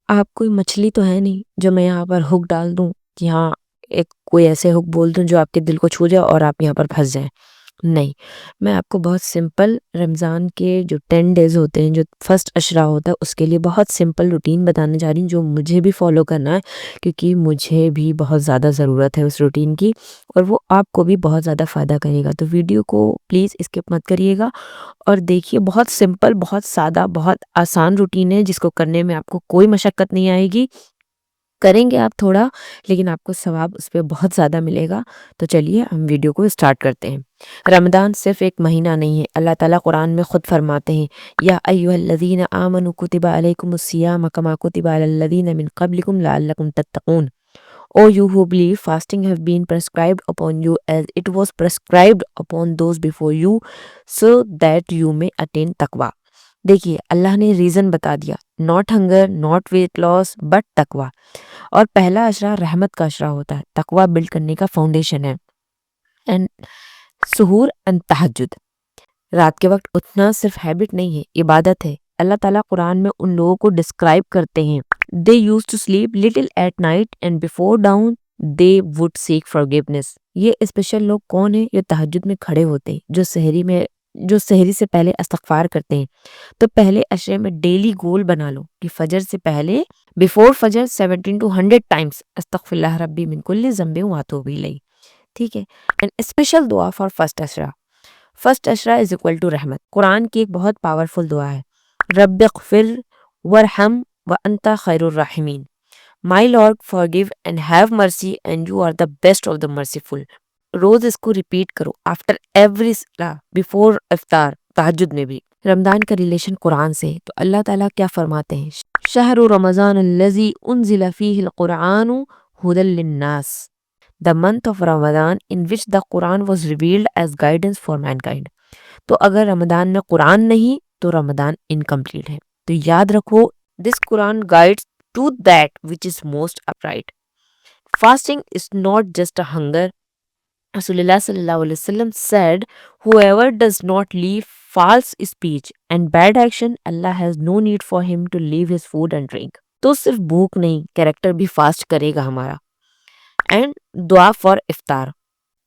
آپ کوئی مچھلی تو ہے نہیں جو میں یہاں پر ہک ڈال دوں کہ ہاں ایک کوئی ایسے ہک بول دوں جو آپ کے دل کو چھو جائے اور آپ یہاں پر پھنس جائیں. نہیں، میں آپ کو بہت سمپل رمضان کے جو 10 ڈیز ہوتے ہیں، جو فرسٹ عشرہ ہوتا ہے، اس کے لیے بہت سمپل روٹین بتانے جا رہی ہوں جو مجھے بھی فالو کرنا ہے، کیونکہ مجھے بھی بہت زیادہ ضرورت ہے اس روٹین کی، اور وہ آپ کو بھی بہت زیادہ فائدہ کرے گا. تو ویڈیو کو پلیز اسکپ مت کریے گا اور دیکھیے. بہت سمپل، بہت سادہ، بہت آسان روٹین ہے جس کو کرنے میں آپ کو کوئی مشقت نہیں آئے گی. کریں گے آپ تھوڑا، لیکن آپ کو ثواب اس پہ بہت زیادہ ملے گا. تو چلیے ہم ویڈیو کو اسٹارٹ کرتے ہیں. رمضان صرف ایک مہینہ نہیں ہے. اللہ تعالیٰ قرآن میں خود فرماتے ہیں، یا ایھا الذین آمنوا کتب علیکم الصیام کما کتب علی الذین من قبلکم لعلکم تتقون. O you who believe, fasting have been prescribed upon you as it was prescribed upon those before you, so that you may attain taqwa. دیکھیے اللہ نے ریزن بتا دیا، not hunger, not weight loss, but تقوا. اور پہلا اشرہ رحمت کا اشرہ ہوتا ہے، تقوا بلڈ کرنے کا فاؤنڈیشن ہے. اینڈ سحور اینڈ تہجد، رات کے وقت اٹھنا صرف ہیبٹ نہیں ہے، عبادت ہے. اللہ تعالیٰ قرآن میں ان لوگوں کو ڈسکرائب کرتے ہیں، they used to sleep little at night and before dawn they would seek forgiveness. یہ اسپیشل لوگ کون ہیں؟ جو تہجد میں کھڑے ہوتے ہیں، جو سحری سے پہلے استغفار کرتے ہیں. تو پہلے عشرے میں ڈیلی گول بنا لو کہ فجر سے پہلے بیفور فجر 70 to 100 ٹائمس استغفر اللہ ربی من کل ذنب واتوب الیہ. ٹھیک ہے. اینڈ اسپیشل دعا فار فرسٹ عشرہ. فرسٹ عشرہ از اکول ٹو رحمت. قرآن کی ایک بہت پاورفل دعا ہے، رب اغفر ورحم وانت خیر الراحمین. My Lord forgive and have mercy and you are the best of the merciful. روز اس کو ریپیٹ کرو آفٹر ایوری صلاح، بیفور افطار، تہجد میں بھی. رمضان کا ریلیشن قرآن سے ہے، تو اللہ تعالیٰ کیا فرماتے ہیں؟ شہر رمضان الذی انزل فیہ القرآن ھدی للناس. The month of Ramadan in which the Quran was revealed as guidance for mankind. تو اگر رمضان میں قرآن نہیں تو رمضان انکمپلیٹ ہے. تو یاد رکھو، this Quran guides to that which is most upright. Fasting is not just a hunger. Rasulullah sallallahu alaihi wasallam said, whoever does not leave false speech and bad action, Allah has no need for him to leave his food and drink. تو صرف بھوک نہیں، character بھی fast کرے گا ہمارا. And دعا for افطار.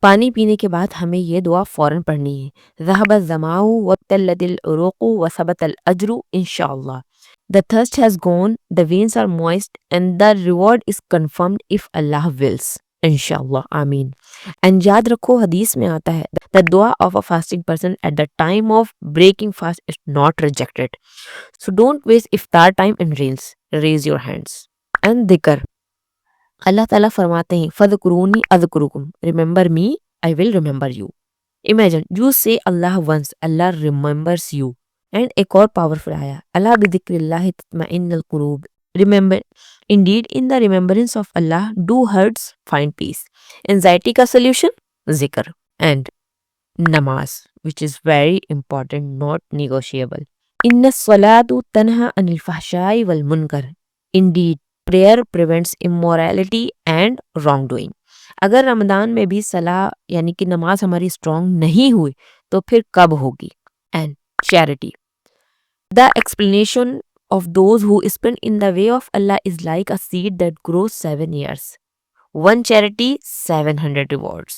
پانی پینے کے بعد ہمیں یہ دعا فوراً پڑھنی ہے، ذهب الظمأ وابتلت العروق وثبت الأجر انشاءاللہ. The thirst has gone, the veins are moist, and the reward is confirmed if Allah wills. انشاءاللہ آمین. اینڈ یاد رکھو، حدیث میں آتا ہے the dua of a fasting person at the time of breaking fast is not rejected. So don't waste iftar time in reels. Raise your hands. And dhikr. اللہ تعالیٰ فرماتے ہیں فَذْكُرُونِي أَذْكُرُكُمْ. Remember me, I will remember you. Imagine you say Allah once, Allah remembers you. And ایک اور powerful آیا، اللہ بذکر اللہ تطمئن القلوب. Remember, indeed in the remembrance of Allah do hearts find peace. Anxiety کا solution ذکر. And نماز which is very important, not negotiable. ان الصلاۃ تنہی عن الفحشاء والمنکر. Indeed prayer prevents immorality and wrongdoing. اگر رمضان میں بھی صلاح یعنی کہ نماز ہماری اسٹرانگ نہیں ہوئی تو پھر کب ہوگی؟ And charity. The explanation of those who spend in the way of Allah is like a seed that grows 7 years. One charity, 700 rewards.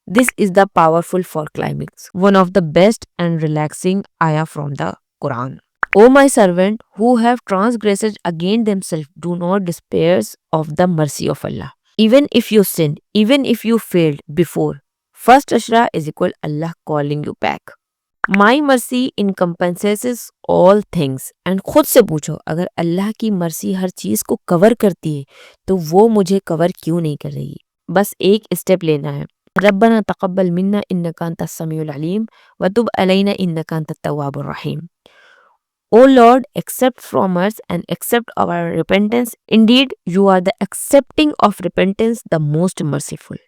This is the powerful for climax. One of the best and relaxing ayah from the Quran. O my servant, who have transgressed against themselves, do not despair of the mercy of Allah. Even if you sinned, even if you failed before, first Ashra is equal Allah calling you back. My mercy encompasses all things. And خود سے پوچھو، اگر اللہ کی مرسی ہر چیز کو کور کرتی ہے تو وہ مجھے کور کیوں نہیں کر رہی؟ بس ایک اسٹیپ لینا ہے. ربنا تقبل منا انک انت السمیع العلیم وتب علینا انک انت التواب الرحیم. O Lord, accept from us and accept our repentance. Indeed, you are the accepting of repentance, the most merciful.